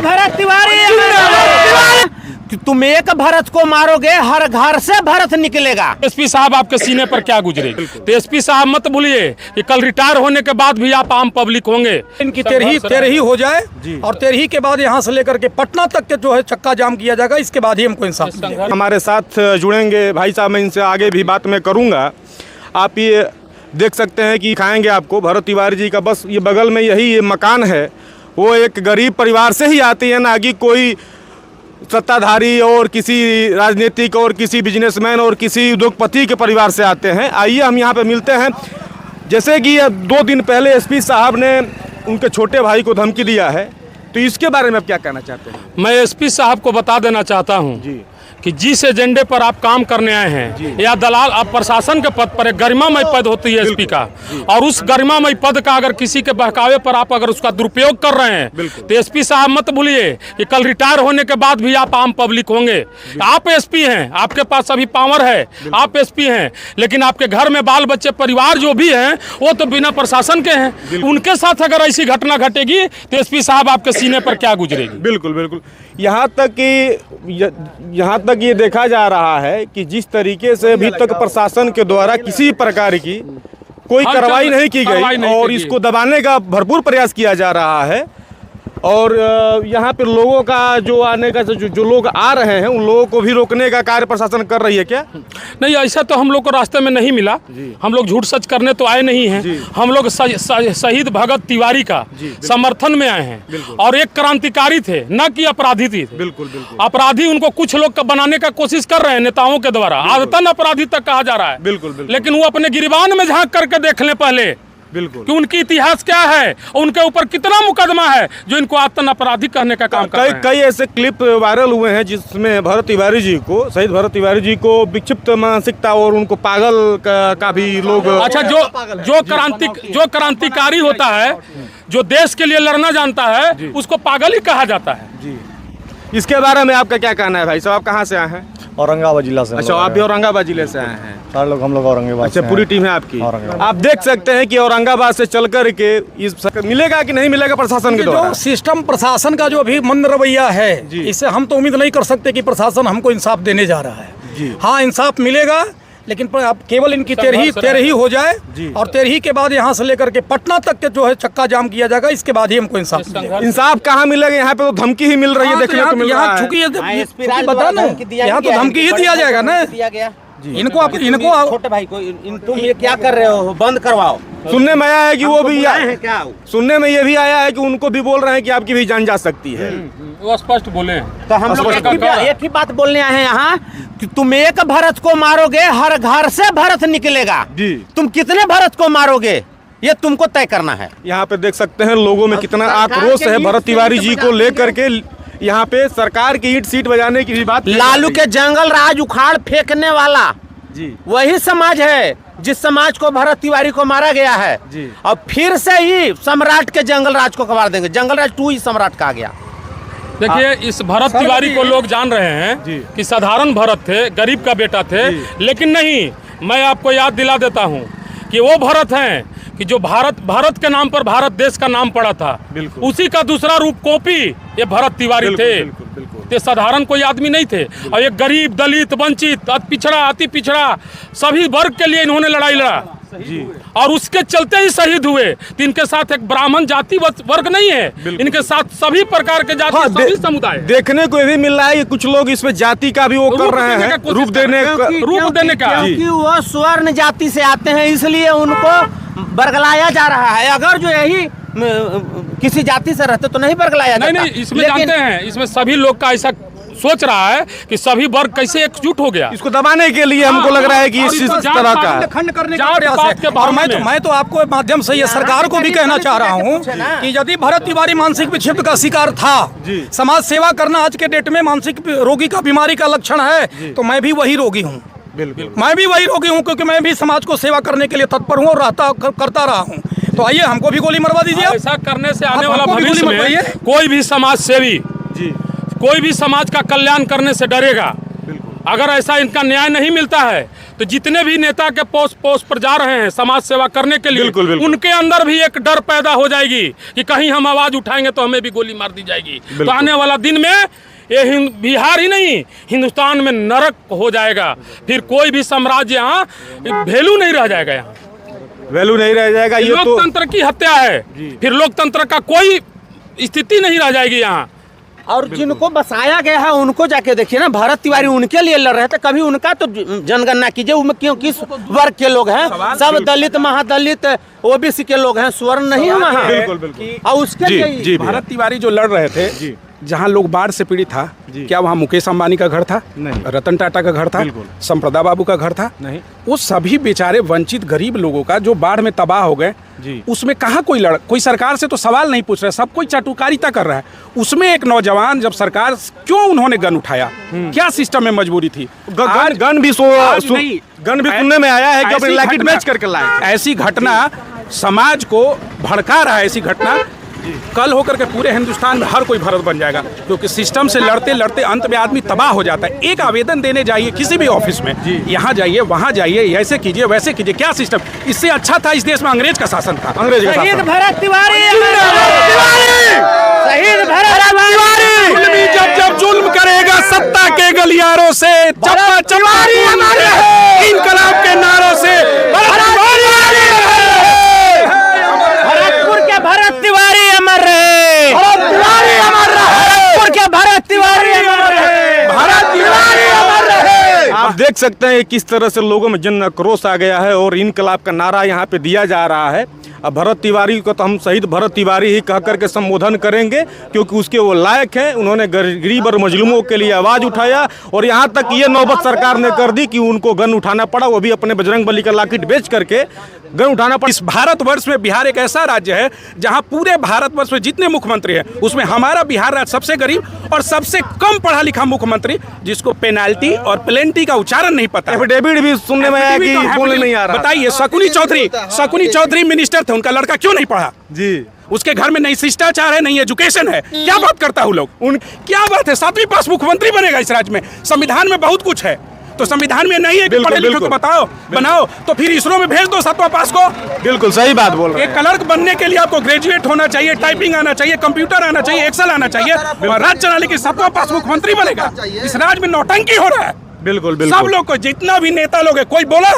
भरत तिवारी तुम एक भरत को मारोगे, हर घर से भरत निकलेगा। एसपी साहब आपके सीने पर क्या गुजरे, तो एसपी साहब मत भूलिए कि कल रिटायर होने के बाद भी आप आम पब्लिक होंगे। इनकी तेरही हो जाए और तेरही के बाद यहाँ से लेकर के पटना तक के जो है चक्का जाम किया जाएगा, इसके बाद ही हमको इंसाफ मिलेगा। हमारे साथ जुड़ेंगे भाई साहब, मैं इनसे आगे भी बात मैं करूँगा। आप ये देख सकते हैं कि खाएंगे आपको भरत तिवारी जी का बस ये बगल में यही ये मकान है, वो एक गरीब परिवार से ही आती है, ना कि कोई सत्ताधारी और किसी राजनीतिक और किसी बिजनेसमैन और किसी उद्योगपति के परिवार से आते हैं। आइए हम यहाँ पे मिलते हैं। जैसे कि 2 दिन पहले एसपी साहब ने उनके छोटे भाई को धमकी दिया है, तो इसके बारे में आप क्या कहना चाहते हैं? मैं एसपी साहब को बता देना चाहता हूँ कि जिस एजेंडे पर आप काम करने आए हैं या दलाल आप प्रशासन के पद पर, एक गरिमामय पद होती है एसपी का, और उस गरिमामय पद का अगर किसी के बहकावे पर आप अगर उसका दुरुपयोग कर रहे हैं तो एसपी साहब मत भूलिए कि कल रिटायर होने के बाद भी आप आम पब्लिक होंगे। आप एसपी हैं, आपके पास अभी पावर है, आप एसपी हैं, लेकिन आपके घर में बाल बच्चे परिवार जो भी हैं वो तो बिना प्रशासन के हैं। उनके साथ अगर ऐसी घटना घटेगी तो एसपी साहब आपके सीने पर क्या गुजरेगी। बिल्कुल बिल्कुल। यहाँ तक ये देखा जा रहा है कि जिस तरीके से अभी तक प्रशासन के द्वारा किसी प्रकार की कोई कार्रवाई नहीं की गई और इसको दबाने का भरपूर प्रयास किया जा रहा है, और यहाँ पे लोगों का जो आने का जो लोग आ रहे हैं उन लोगों को भी रोकने का कार्य प्रशासन कर रही है क्या? नहीं, ऐसा तो हम लोग को रास्ते में नहीं मिला। हम लोग झूठ सच करने तो आए नहीं हैं। हम लोग शहीद भगत तिवारी का समर्थन में आए हैं और एक क्रांतिकारी थे, न कि अपराधी थे। बिल्कुल बिल्कुल। अपराधी उनको कुछ लोग बनाने का कोशिश कर रहे हैं नेताओं के द्वारा, आदतन अपराधी तक कहा जा रहा है। बिल्कुल। लेकिन वो अपने गिरबान में झांक करके देख लें पहले कि उनकी इतिहास क्या है, उनके ऊपर कितना मुकदमा है जो इनको आतन अपराधी कहने का काम कर रहे हैं। कई ऐसे क्लिप वायरल हुए हैं जिसमें भरत तिवारी जी को, शहीद भरत तिवारी जी को विक्षिप्त मानसिकता और उनको पागल का भी लोग। अच्छा, जो क्रांतिकारी होता है, जो देश के लिए लड़ना जानता है, उसको पागल ही कहा जाता है। जी, इसके बारे में आपका क्या कहना है भाई साहब? आप कहाँ से आए हैं? औरंगाबाद जिला से। अच्छा, आप भी औरंगाबाद जिले से आए हैं? 4 लोग हम लोग औरंगाबाद। अच्छा, पूरी टीम है आपकी? आप देख सकते हैं कि औरंगाबाद से चल कर के इस मिलेगा कि नहीं मिलेगा प्रशासन के द्वारा? जो सिस्टम प्रशासन का जो अभी मंद रवैया है, इससे हम तो उम्मीद नहीं कर सकते कि प्रशासन हमको इंसाफ देने जा रहा है। हाँ, इंसाफ मिलेगा, लेकिन अब केवल इनकी तेरही हो जाए और तेरही के बाद यहाँ से लेकर के पटना तक के जो है चक्का जाम किया जाएगा, इसके बाद ही हमको इंसाफ मिलेगा। इंसाफ कहाँ मिलेगा? यहाँ पे तो धमकी ही मिल रही है, देखने को मिल रहा है। बता ना, यहाँ तो धमकी ही दिया जाएगा ना इनको छोटे भाई को। तुम ये क्या कर रहे हो, बंद करवाओ। सुनने में आया है कि वो भी सुनने में ये भी आया है कि उनको भी बोल रहे हैं कि आपकी भी जान जा सकती है। वो स्पष्ट बोले। तो हम लोग एक ही बात बोलने आए हैं यहाँ कि तुम एक भरत को मारोगे, हर घर से भरत निकलेगा। तुम कितने भरत को मारोगे ये तुमको तय करना है। यहाँ पे देख सकते हैं लोगों में कितना आक्रोश है भरत तिवारी जी को लेकर के। यहाँ पे सरकार की ईंट सीट बजाने की भी बात। लालू के जंगल राज उखाड़ फेंकने वाला वही समाज है जिस समाज को भरत तिवारी को मारा गया है, और फिर से ही सम्राट के जंगल राज को कबाड़ देंगे। जंगल राज 2 ही सम्राट कहा गया। देखिए, इस भरत तिवारी को लोग जान रहे हैं कि साधारण भरत थे, गरीब का बेटा थे, लेकिन नहीं, मैं आपको याद दिला देता हूं कि वो भरत हैं कि जो भारत के नाम पर भारत देश का नाम पड़ा था, उसी का दूसरा रूप कॉपी ये भरत तिवारी थे। ये साधारण कोई आदमी नहीं थे, और एक गरीब, दलित, वंचित, अति पिछड़ा सभी वर्ग के लिए इन्होंने लड़ाई लड़ा और उसके चलते ही शहीद हुए। तो इनके साथ एक ब्राह्मण जाति वर्ग नहीं है, इनके साथ सभी प्रकार के जाति, सभी समुदाय। देखने को ये भी मिल रहा है कि कुछ लोग इसमें जाति का भी वो कर रहे हैं, रूप देने का। क्योंकि वो स्वर्ण जाति से आते हैं, इसलिए उनको बरगलाया जा रहा है। अगर जो यही किसी जाति से रहते तो नहीं बरगलाया जाता। नहीं, इसमें जानते हैं, इसमें सभी लोग का ऐसा सोच रहा है कि सभी वर्ग कैसे एकजुट हो गया। इसको दबाने के लिए हमको लग रहा है कि इस तरह का खंड करने का प्रयास है। और मैं तो आपको माध्यम से ये सरकार को भी कहना चाह रहा हूँ कि यदि भरत तिवारी मानसिक विक्षिप्त का शिकार था, समाज सेवा करना आज के डेट में मानसिक रोगी का बीमारी का लक्षण है, तो मैं भी वही रोगी हूँ। मैं भी वही रोगी हूँ, क्योंकि मैं भी समाज को सेवा करने के लिए तत्पर हूँ और करता रहा हूँ। तो आइए, हमको भी गोली मरवा दीजिए। ऐसा करने से आने वाला भविष्य में कोई भी समाज सेवी, कोई भी समाज का कल्याण करने से डरेगा अगर ऐसा इनका न्याय नहीं मिलता है तो जितने भी नेता के पोस्ट पर जा रहे हैं समाज सेवा करने के लिए, बिल्कुल, बिल्कुल। उनके अंदर भी एक डर पैदा हो जाएगी कि कहीं हम आवाज उठाएंगे तो हमें भी गोली मार दी जाएगी। तो आने वाला दिन में ये बिहार ही नहीं हिंदुस्तान में नरक हो जाएगा। फिर कोई भी साम्राज्य यहाँ वैल्यू नहीं रह जाएगा, यहाँ वैल्यू नहीं रह जाएगा। ये तो लोकतंत्र की हत्या है। फिर लोकतंत्र का कोई स्थिति नहीं रह जाएगी यहाँ। और जिनको बसाया गया है उनको जाके देखिए ना, भरत तिवारी उनके लिए लड़ रहे थे, कभी उनका तो जनगणना कीजिए उनमें क्यों किस वर्ग के लोग हैं, सब दलित महादलित ओबीसी के लोग हैं, स्वर्ण नहीं है वहाँ। बिल्कुल बिल्कुल। और उसके लिए भारत तिवारी जो लड़ रहे थे, जहाँ लोग बाढ़ से पीड़ित था, क्या वहाँ मुकेश अंबानी का घर था? नहीं। रतन टाटा का घर था? संप्रदा बाबू का घर था? नहीं। वो सभी बेचारे वंचित गरीब लोगों का जो बाढ़ में तबाह हो गए, उसमें कहाँ कोई सरकार से तो सवाल नहीं पूछ रहा है, सब कोई चाटुकारिता कर रहा है। उसमें एक नौजवान जब सरकार क्यों उन्होंने गन उठाया, क्या सिस्टम में मजबूरी थी? गन भी सुनने में आया है कि अपनी लाठी बेच करके लाए। ऐसी घटना समाज को भड़का रहा है। ऐसी घटना कल होकर के पूरे हिंदुस्तान में हर कोई भरत बन जाएगा, क्योंकि सिस्टम से लड़ते लड़ते अंत में आदमी तबाह हो जाता है। एक आवेदन देने जाइए किसी भी ऑफिस में, यहाँ जाइए वहाँ जाइए, ऐसे कीजिए वैसे कीजिए, क्या सिस्टम? इससे अच्छा था इस देश में अंग्रेज का शासन था। अंग्रेज का शहीद शासन। भरत तिवारी, शहीद भरत तिवारी। जब जुल्म करेगा सत्ता के गलियारों से, चप्पा चप्पा इनकलाब के नारों से, भरतपुर के भरत तिवारी अमर रहे, भरतपुर के भरत तिवारी अमर रहे, भारत तिवारी अमर रहे। आप देख सकते हैं किस तरह से लोगों में जन आक्रोश आ गया है और इनकलाब का नारा यहाँ पे दिया जा रहा है। अब भरत तिवारी को तो हम शहीद भरत तिवारी ही कह करके संबोधन करेंगे, क्योंकि उसके वो लायक हैं। उन्होंने गरीब और मजलूमों के लिए आवाज़ उठाया और यहाँ तक ये नौबत सरकार ने कर दी कि उनको गन उठाना पड़ा, वो भी अपने बजरंगबली का लॉकेट बेच करके गन उठाना पड़ा। इस भारतवर्ष में बिहार एक ऐसा राज्य है जहां पूरे भारतवर्ष में जितने मुख्यमंत्री हैं उसमें हमारा बिहार राज्य सबसे गरीब और सबसे कम पढ़ा लिखा मुख्यमंत्री, जिसको पेनाल्टी और प्लेंटी का उच्चारण नहीं पता। एफिडेविट भी सुनने में आया कि बोलने नहीं आ रहा। बताइए, शकुनी चौधरी मिनिस्टर थे, उनका लड़का क्यों नहीं पढ़ा? जी, उसके घर में नहीं शिष्टाचार है, नहीं एजुकेशन है। क्या बात करता हूँ लोग, क्या बात है? 7वीं पास मुख्यमंत्री बनेगा इस राज्य में। संविधान में बहुत कुछ है, तो संविधान में नहीं है कि पढ़े लिखे को बनाओ, तो फिर इसरो में भेज दो 7वां पास को। बिल्कुल सही बात बोल रहे हैं। एक क्लर्क बनने के लिए आपको ग्रेजुएट होना चाहिए, टाइपिंग आना चाहिए, कंप्यूटर आना चाहिए, एक्सेल आना चाहिए, और राज्य चलाने की 7वां पास मुख्यमंत्री बनेगा। इस राज्य में नौटंकी हो रहा है। बिल्कुल बिल्कुल। सब लोग को, जितना भी नेता लोग है, कोई बोला